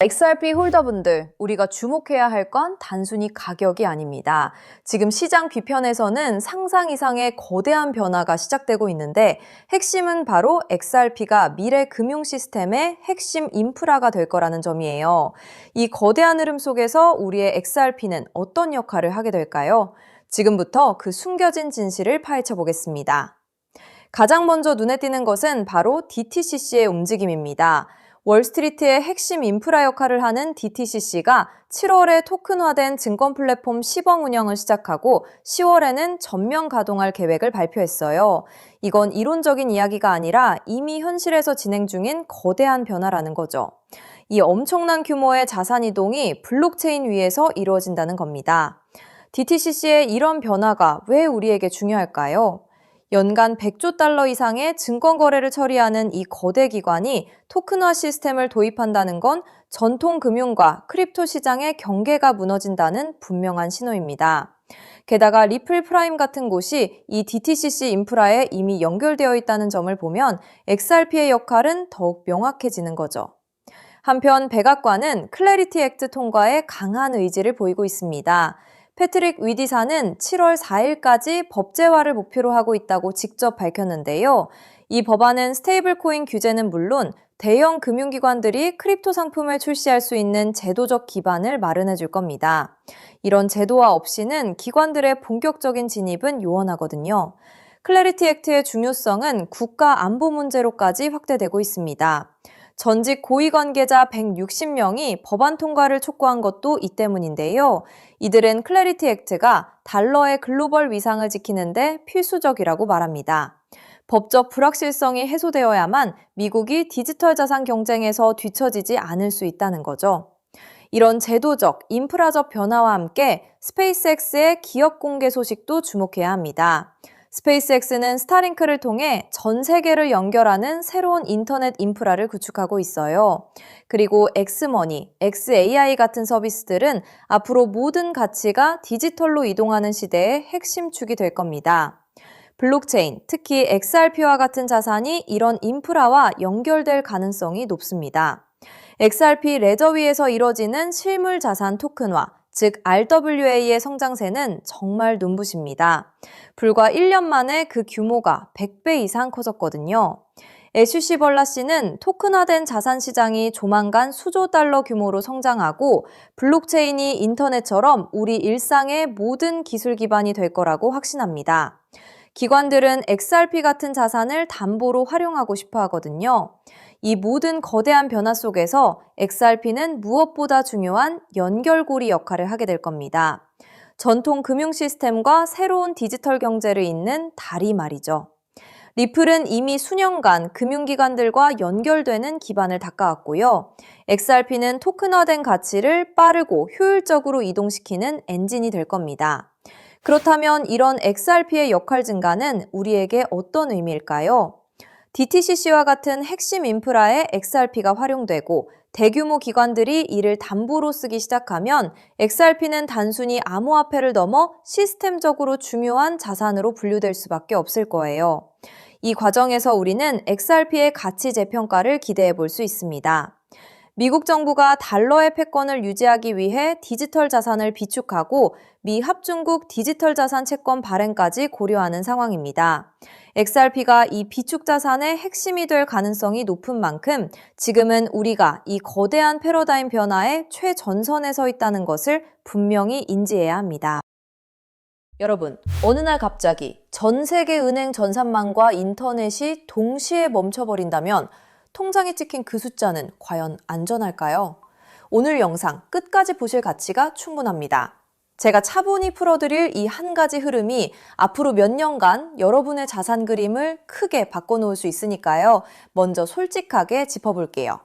XRP 홀더분들, 우리가 주목해야 할 건 단순히 가격이 아닙니다. 지금 시장 뒤편에서는 상상 이상의 거대한 변화가 시작되고 있는데 핵심은 바로 XRP가 미래 금융 시스템의 핵심 인프라가 될 거라는 점이에요. 이 거대한 흐름 속에서 우리의 XRP는 어떤 역할을 하게 될까요? 지금부터 그 숨겨진 진실을 파헤쳐 보겠습니다. 가장 먼저 눈에 띄는 것은 바로 DTCC의 움직임입니다. 월스트리트의 핵심 인프라 역할을 하는 DTCC가 7월에 토큰화된 증권 플랫폼 시범 운영을 시작하고 10월에는 전면 가동할 계획을 발표했어요. 이건 이론적인 이야기가 아니라 이미 현실에서 진행 중인 거대한 변화라는 거죠. 이 엄청난 규모의 자산 이동이 블록체인 위에서 이루어진다는 겁니다. DTCC의 이런 변화가 왜 우리에게 중요할까요? 연간 100조 달러 이상의 증권 거래를 처리하는 이 거대 기관이 토큰화 시스템을 도입한다는 건 전통 금융과 크립토 시장의 경계가 무너진다는 분명한 신호입니다. 게다가 리플 프라임 같은 곳이 이 DTCC 인프라에 이미 연결되어 있다는 점을 보면 XRP의 역할은 더욱 명확해지는 거죠. 한편 백악관은 클래리티 액트 통과에 강한 의지를 보이고 있습니다. 패트릭 위디사는 7월 4일까지 법제화를 목표로 하고 있다고 직접 밝혔는데요. 이 법안은 스테이블 코인 규제는 물론 대형 금융기관들이 크립토 상품을 출시할 수 있는 제도적 기반을 마련해 줄 겁니다. 이런 제도화 없이는 기관들의 본격적인 진입은 요원하거든요. 클래리티 액트의 중요성은 국가 안보 문제로까지 확대되고 있습니다. 전직 고위 관계자 160명이 법안 통과를 촉구한 것도 이 때문인데요. 이들은 클래리티 액트가 달러의 글로벌 위상을 지키는데 필수적이라고 말합니다. 법적 불확실성이 해소되어야만 미국이 디지털 자산 경쟁에서 뒤처지지 않을 수 있다는 거죠. 이런 제도적, 인프라적 변화와 함께 스페이스X의 기업 공개 소식도 주목해야 합니다. 스페이스X는 스타링크를 통해 전 세계를 연결하는 새로운 인터넷 인프라를 구축하고 있어요. 그리고 엑스머니, 엑스AI 같은 서비스들은 앞으로 모든 가치가 디지털로 이동하는 시대의 핵심 축이 될 겁니다. 블록체인, 특히 XRP와 같은 자산이 이런 인프라와 연결될 가능성이 높습니다. XRP 레저 위에서 이뤄지는 실물 자산 토큰화, 즉 RWA의 성장세는 정말 눈부십니다. 불과 1년 만에 그 규모가 100배 이상 커졌거든요. 애슈시 벌라씨는 토큰화된 자산 시장이 조만간 수조 달러 규모로 성장하고 블록체인이 인터넷처럼 우리 일상의 모든 기술 기반이 될 거라고 확신합니다. 기관들은 XRP 같은 자산을 담보로 활용하고 싶어 하거든요. 이 모든 거대한 변화 속에서 XRP는 무엇보다 중요한 연결고리 역할을 하게 될 겁니다. 전통 금융 시스템과 새로운 디지털 경제를 잇는 다리 말이죠. 리플은 이미 수년간 금융기관들과 연결되는 기반을 닦아왔고요. XRP는 토큰화된 가치를 빠르고 효율적으로 이동시키는 엔진이 될 겁니다. 그렇다면 이런 XRP의 역할 증가는 우리에게 어떤 의미일까요? DTCC와 같은 핵심 인프라에 XRP가 활용되고 대규모 기관들이 이를 담보로 쓰기 시작하면 XRP는 단순히 암호화폐를 넘어 시스템적으로 중요한 자산으로 분류될 수밖에 없을 거예요. 이 과정에서 우리는 XRP의 가치 재평가를 기대해 볼 수 있습니다. 미국 정부가 달러의 패권을 유지하기 위해 디지털 자산을 비축하고 미 합중국 디지털 자산 채권 발행까지 고려하는 상황입니다. XRP가 이 비축 자산의 핵심이 될 가능성이 높은 만큼 지금은 우리가 이 거대한 패러다임 변화의 최전선에 서 있다는 것을 분명히 인지해야 합니다. 여러분, 어느 날 갑자기 전 세계 은행 전산망과 인터넷이 동시에 멈춰버린다면 통장에 찍힌 그 숫자는 과연 안전할까요? 오늘 영상 끝까지 보실 가치가 충분합니다. 제가 차분히 풀어드릴 이 한 가지 흐름이 앞으로 몇 년간 여러분의 자산 그림을 크게 바꿔놓을 수 있으니까요. 먼저 솔직하게 짚어볼게요.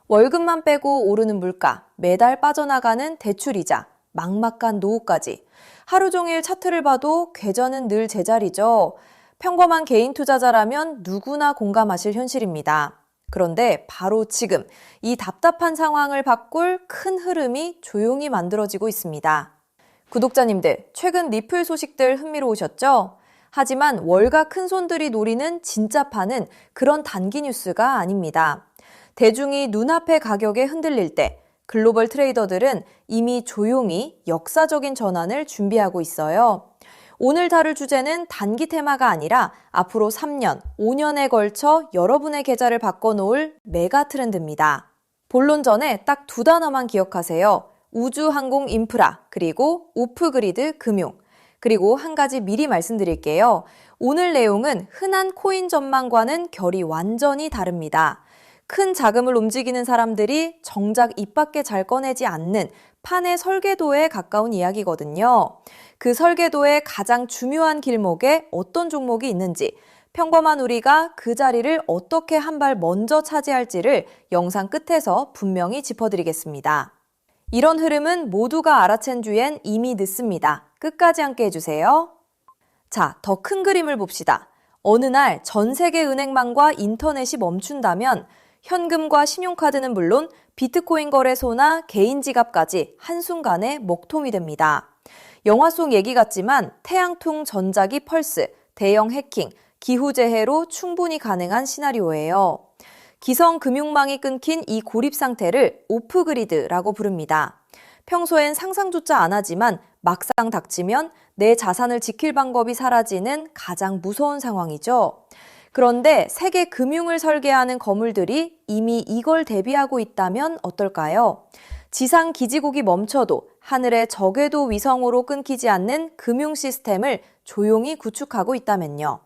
월급만 빼고 오르는 물가, 매달 빠져나가는 대출이자, 막막한 노후까지. 하루 종일 차트를 봐도 궤전은 늘 제자리죠. 평범한 개인 투자자라면 누구나 공감하실 현실입니다. 그런데 바로 지금 이 답답한 상황을 바꿀 큰 흐름이 조용히 만들어지고 있습니다. 구독자님들, 최근 리플 소식들 흥미로우셨죠? 하지만 월가 큰손들이 노리는 진짜 판은 그런 단기 뉴스가 아닙니다. 대중이 눈앞의 가격에 흔들릴 때 글로벌 트레이더들은 이미 조용히 역사적인 전환을 준비하고 있어요. 오늘 다룰 주제는 단기 테마가 아니라 앞으로 3년, 5년에 걸쳐 여러분의 계좌를 바꿔놓을 메가 트렌드입니다. 본론 전에 딱 두 단어만 기억하세요. 우주, 항공, 인프라, 그리고 오프그리드, 금융. 그리고 한 가지 미리 말씀드릴게요. 오늘 내용은 흔한 코인 전망과는 결이 완전히 다릅니다. 큰 자금을 움직이는 사람들이 정작 입 밖에 잘 꺼내지 않는 판의 설계도에 가까운 이야기거든요. 그 설계도의 가장 중요한 길목에 어떤 종목이 있는지, 평범한 우리가 그 자리를 어떻게 한 발 먼저 차지할지를 영상 끝에서 분명히 짚어드리겠습니다. 이런 흐름은 모두가 알아챈 뒤엔 이미 늦습니다. 끝까지 함께 해주세요. 자, 더 큰 그림을 봅시다. 어느 날 전 세계 은행망과 인터넷이 멈춘다면 현금과 신용카드는 물론 비트코인 거래소나 개인 지갑까지 한순간에 먹통이 됩니다. 영화 속 얘기 같지만 태양풍 전자기 펄스, 대형 해킹, 기후재해로 충분히 가능한 시나리오예요. 기성 금융망이 끊긴 이 고립 상태를 오프그리드라고 부릅니다. 평소엔 상상조차 안 하지만 막상 닥치면 내 자산을 지킬 방법이 사라지는 가장 무서운 상황이죠. 그런데 세계 금융을 설계하는 거물들이 이미 이걸 대비하고 있다면 어떨까요? 지상 기지국이 멈춰도 하늘의 저궤도 위성으로 끊기지 않는 금융 시스템을 조용히 구축하고 있다면요.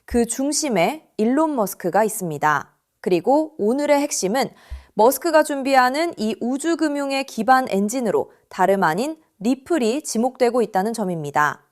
그 중심에 일론 머스크가 있습니다. 그리고 오늘의 핵심은 머스크가 준비하는 이 우주금융의 기반 엔진으로 다름 아닌 리플이 지목되고 있다는 점입니다.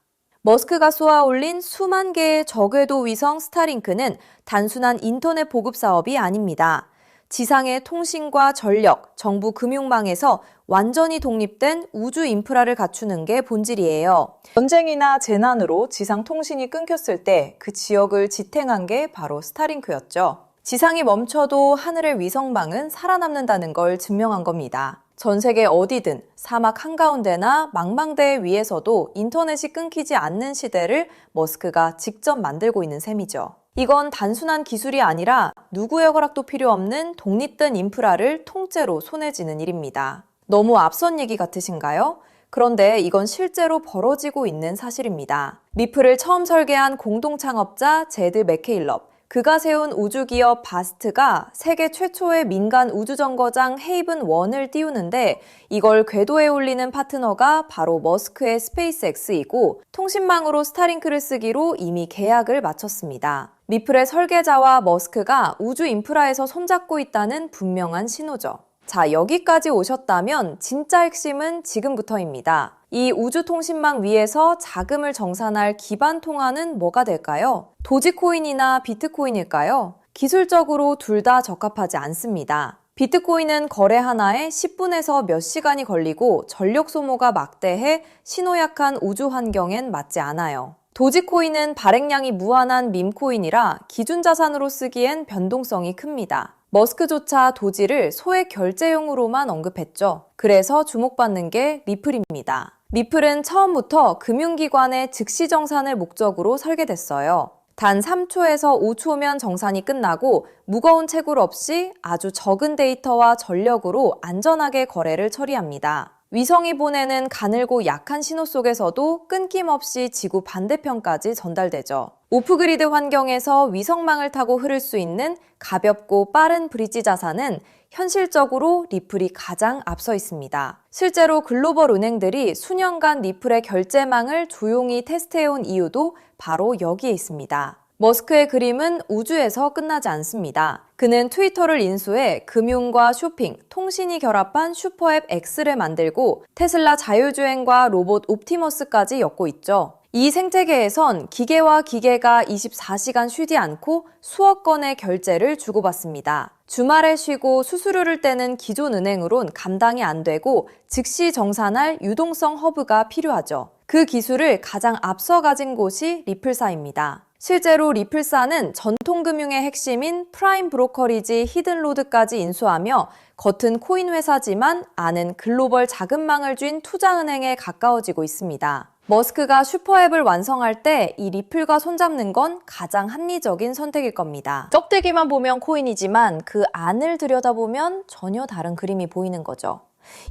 머스크가 쏘아올린 수만 개의 저궤도 위성 스타링크는 단순한 인터넷 보급 사업이 아닙니다. 지상의 통신과 전력, 정부 금융망에서 완전히 독립된 우주 인프라를 갖추는 게 본질이에요. 전쟁이나 재난으로 지상 통신이 끊겼을 때 그 지역을 지탱한 게 바로 스타링크였죠. 지상이 멈춰도 하늘의 위성망은 살아남는다는 걸 증명한 겁니다. 전 세계 어디든 사막 한가운데나 망망대해 위에서도 인터넷이 끊기지 않는 시대를 머스크가 직접 만들고 있는 셈이죠. 이건 단순한 기술이 아니라 누구의 허락도 필요 없는 독립된 인프라를 통째로 손에 쥐는 일입니다. 너무 앞선 얘기 같으신가요? 그런데 이건 실제로 벌어지고 있는 사실입니다. 리플을 처음 설계한 공동 창업자 제드 맥케일럽, 그가 세운 우주기업 바스트가 세계 최초의 민간 우주정거장 헤이븐1을 띄우는데 이걸 궤도에 올리는 파트너가 바로 머스크의 스페이스X이고 통신망으로 스타링크를 쓰기로 이미 계약을 마쳤습니다. 리플의 설계자와 머스크가 우주 인프라에서 손잡고 있다는 분명한 신호죠. 자, 여기까지 오셨다면 진짜 핵심은 지금부터입니다. 이 우주통신망 위에서 자금을 정산할 기반 통화는 뭐가 될까요? 도지코인이나 비트코인일까요? 기술적으로 둘 다 적합하지 않습니다. 비트코인은 거래 하나에 10분에서 몇 시간이 걸리고 전력 소모가 막대해 신호약한 우주 환경엔 맞지 않아요. 도지코인은 발행량이 무한한 밈코인이라 기준 자산으로 쓰기엔 변동성이 큽니다. 머스크조차 도지를 소액 결제용으로만 언급했죠. 그래서 주목받는 게 리플입니다. 리플은 처음부터 금융기관의 즉시 정산을 목적으로 설계됐어요. 단 3초에서 5초면 정산이 끝나고 무거운 채굴 없이 아주 적은 데이터와 전력으로 안전하게 거래를 처리합니다. 위성이 보내는 가늘고 약한 신호 속에서도 끊김없이 지구 반대편까지 전달되죠. 오프그리드 환경에서 위성망을 타고 흐를 수 있는 가볍고 빠른 브릿지 자산은 현실적으로 리플이 가장 앞서 있습니다. 실제로 글로벌 은행들이 수년간 리플의 결제망을 조용히 테스트해온 이유도 바로 여기에 있습니다. 머스크의 그림은 우주에서 끝나지 않습니다. 그는 트위터를 인수해 금융과 쇼핑, 통신이 결합한 슈퍼앱 X를 만들고 테슬라 자율주행과 로봇 옵티머스까지 엮고 있죠. 이 생태계에선 기계와 기계가 24시간 쉬지 않고 수억 건의 결제를 주고받습니다. 주말에 쉬고 수수료를 떼는 기존 은행으론 감당이 안 되고 즉시 정산할 유동성 허브가 필요하죠. 그 기술을 가장 앞서 가진 곳이 리플사입니다. 실제로 리플사는 전통금융의 핵심인 프라임 브로커리지 히든로드까지 인수하며 겉은 코인 회사지만 안은 글로벌 자금망을 쥔 투자은행에 가까워지고 있습니다. 머스크가 슈퍼앱을 완성할 때 이 리플과 손잡는 건 가장 합리적인 선택일 겁니다. 껍데기만 보면 코인이지만 그 안을 들여다보면 전혀 다른 그림이 보이는 거죠.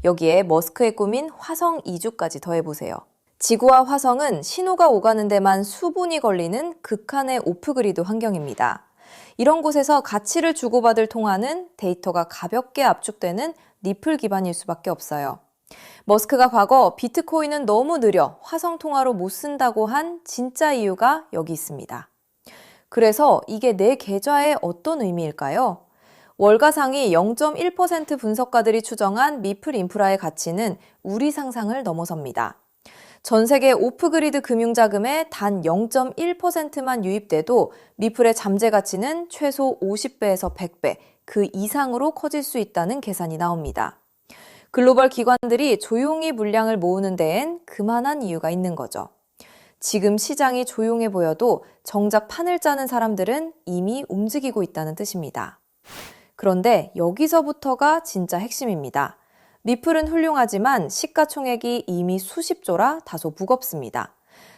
여기에 머스크의 꿈인 화성 이주까지 더해보세요. 지구와 화성은 신호가 오가는 데만 수분이 걸리는 극한의 오프그리드 환경입니다. 이런 곳에서 가치를 주고받을 통화는 데이터가 가볍게 압축되는 리플 기반일 수밖에 없어요. 머스크가 과거 비트코인은 너무 느려 화성 통화로 못 쓴다고 한 진짜 이유가 여기 있습니다. 그래서 이게 내 계좌에 어떤 의미일까요? 월가상위 0.1% 분석가들이 추정한 미플 인프라의 가치는 우리 상상을 넘어섭니다. 전 세계 오프그리드 금융자금의 단 0.1%만 유입돼도 미플의 잠재 가치는 최소 50배에서 100배, 그 이상으로 커질 수 있다는 계산이 나옵니다. 글로벌 기관들이 조용히 물량을 모으는 데엔 그만한 이유가 있는 거죠. 지금 시장이 조용해 보여도 정작 판을 짜는 사람들은 이미 움직이고 있다는 뜻입니다. 그런데 여기서부터가 진짜 핵심입니다. 미플은 훌륭하지만 시가총액이 이미 수십조라 다소 무겁습니다.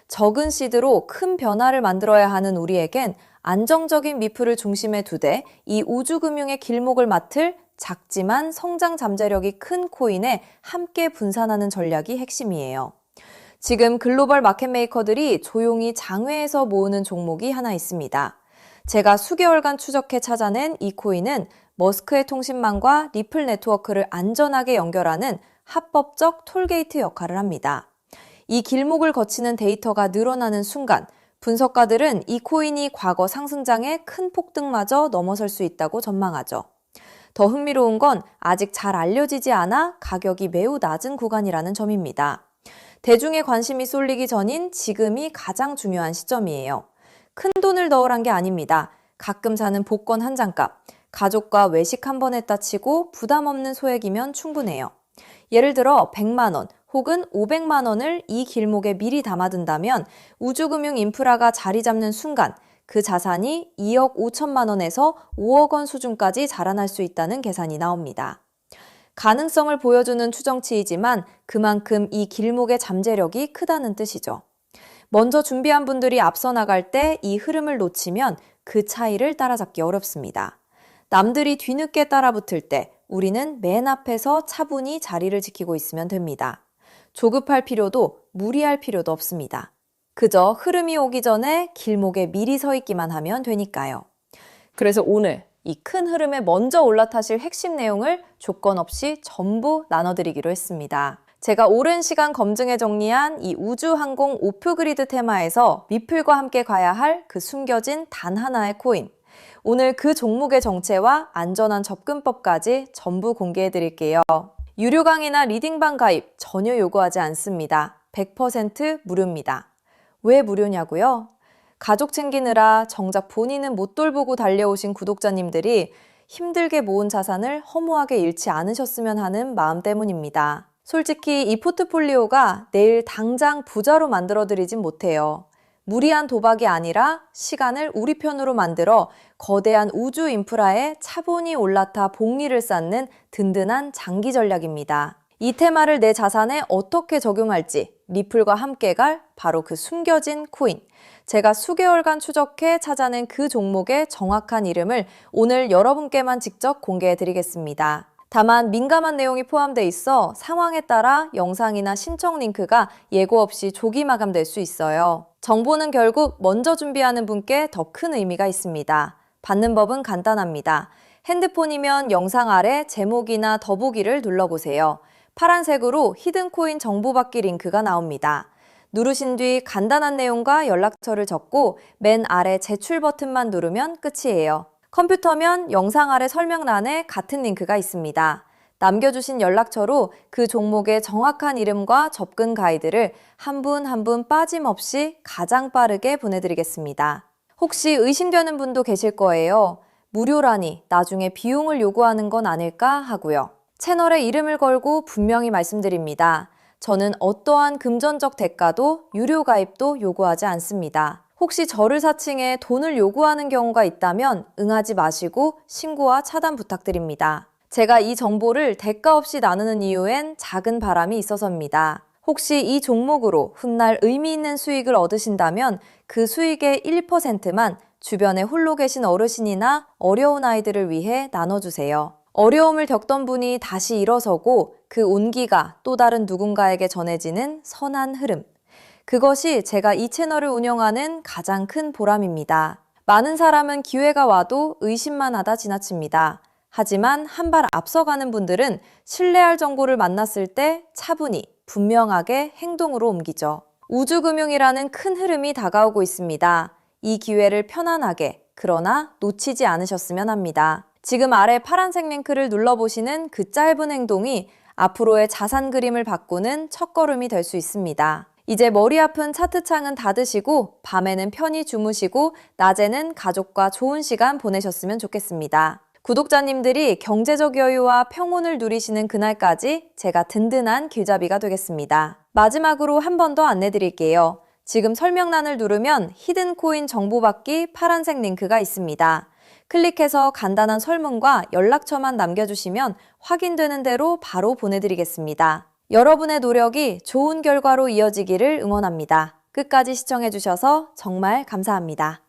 적은 시드로 큰 변화를 만들어야 하는 우리에겐 안정적인 미플을 중심에 두되 이 우주금융의 길목을 맡을 작지만 성장 잠재력이 큰 코인에 함께 분산하는 전략이 핵심이에요. 지금 글로벌 마켓메이커들이 조용히 장외에서 모으는 종목이 하나 있습니다. 제가 수개월간 추적해 찾아낸 이 코인은 머스크의 통신망과 리플 네트워크를 안전하게 연결하는 합법적 톨게이트 역할을 합니다. 이 길목을 거치는 데이터가 늘어나는 순간 분석가들은 이 코인이 과거 상승장의 큰 폭등마저 넘어설 수 있다고 전망하죠. 더 흥미로운 건 아직 잘 알려지지 않아 가격이 매우 낮은 구간이라는 점입니다. 대중의 관심이 쏠리기 전인 지금이 가장 중요한 시점이에요. 큰 돈을 넣으란 게 아닙니다. 가끔 사는 복권 한 장값, 가족과 외식 한 번 했다 치고 부담 없는 소액이면 충분해요. 예를 들어 100만 원 혹은 500만 원을 이 길목에 미리 담아둔다면 우주금융 인프라가 자리 잡는 순간 그 자산이 2억 5천만 원에서 5억 원 수준까지 자라날 수 있다는 계산이 나옵니다. 가능성을 보여주는 추정치이지만 그만큼 이 길목의 잠재력이 크다는 뜻이죠. 먼저 준비한 분들이 앞서 나갈 때 이 흐름을 놓치면 그 차이를 따라잡기 어렵습니다. 남들이 뒤늦게 따라붙을 때 우리는 맨 앞에서 차분히 자리를 지키고 있으면 됩니다. 조급할 필요도 무리할 필요도 없습니다. 그저 흐름이 오기 전에 길목에 미리 서 있기만 하면 되니까요. 그래서 오늘 이 큰 흐름에 먼저 올라타실 핵심 내용을 조건 없이 전부 나눠드리기로 했습니다. 제가 오랜 시간 검증해 정리한 이 우주항공 오프그리드 테마에서 미플과 함께 가야 할 그 숨겨진 단 하나의 코인. 오늘 그 종목의 정체와 안전한 접근법까지 전부 공개해 드릴게요. 유료 강의나 리딩방 가입 전혀 요구하지 않습니다. 100% 무료입니다. 왜 무료냐고요? 가족 챙기느라 정작 본인은 못 돌보고 달려오신 구독자님들이 힘들게 모은 자산을 허무하게 잃지 않으셨으면 하는 마음 때문입니다. 솔직히 이 포트폴리오가 내일 당장 부자로 만들어드리진 못해요. 무리한 도박이 아니라 시간을 우리 편으로 만들어 거대한 우주 인프라에 차분히 올라타 복리를 쌓는 든든한 장기 전략입니다. 이 테마를 내 자산에 어떻게 적용할지 리플과 함께 갈 바로 그 숨겨진 코인. 제가 수개월간 추적해 찾아낸 그 종목의 정확한 이름을 오늘 여러분께만 직접 공개해 드리겠습니다. 다만 민감한 내용이 포함되어 있어 상황에 따라 영상이나 신청 링크가 예고 없이 조기 마감될 수 있어요. 정보는 결국 먼저 준비하는 분께 더 큰 의미가 있습니다. 받는 법은 간단합니다. 핸드폰이면 영상 아래 제목이나 더보기를 눌러보세요. 파란색으로 히든코인 정보 받기 링크가 나옵니다. 누르신 뒤 간단한 내용과 연락처를 적고 맨 아래 제출 버튼만 누르면 끝이에요. 컴퓨터면 영상 아래 설명란에 같은 링크가 있습니다. 남겨주신 연락처로 그 종목의 정확한 이름과 접근 가이드를 한 분 한 분 빠짐없이 가장 빠르게 보내드리겠습니다. 혹시 의심되는 분도 계실 거예요. 무료라니 나중에 비용을 요구하는 건 아닐까 하고요. 채널에 이름을 걸고 분명히 말씀드립니다. 저는 어떠한 금전적 대가도 유료 가입도 요구하지 않습니다. 혹시 저를 사칭해 돈을 요구하는 경우가 있다면 응하지 마시고 신고와 차단 부탁드립니다. 제가 이 정보를 대가 없이 나누는 이유엔 작은 바람이 있어서입니다. 혹시 이 종목으로 훗날 의미 있는 수익을 얻으신다면 그 수익의 1%만 주변에 홀로 계신 어르신이나 어려운 아이들을 위해 나눠주세요. 어려움을 겪던 분이 다시 일어서고 그 온기가 또 다른 누군가에게 전해지는 선한 흐름. 그것이 제가 이 채널을 운영하는 가장 큰 보람입니다. 많은 사람은 기회가 와도 의심만 하다 지나칩니다. 하지만 한 발 앞서가는 분들은 신뢰할 정보를 만났을 때 차분히, 분명하게 행동으로 옮기죠. 우주금융이라는 큰 흐름이 다가오고 있습니다. 이 기회를 편안하게, 그러나 놓치지 않으셨으면 합니다. 지금 아래 파란색 링크를 눌러보시는 그 짧은 행동이 앞으로의 자산 그림을 바꾸는 첫걸음이 될 수 있습니다. 이제 머리 아픈 차트창은 닫으시고 밤에는 편히 주무시고 낮에는 가족과 좋은 시간 보내셨으면 좋겠습니다. 구독자님들이 경제적 여유와 평온을 누리시는 그날까지 제가 든든한 길잡이가 되겠습니다. 마지막으로 한 번 더 안내드릴게요. 지금 설명란을 누르면 히든 코인 정보받기 파란색 링크가 있습니다. 클릭해서 간단한 설문과 연락처만 남겨주시면 확인되는 대로 바로 보내드리겠습니다. 여러분의 노력이 좋은 결과로 이어지기를 응원합니다. 끝까지 시청해주셔서 정말 감사합니다.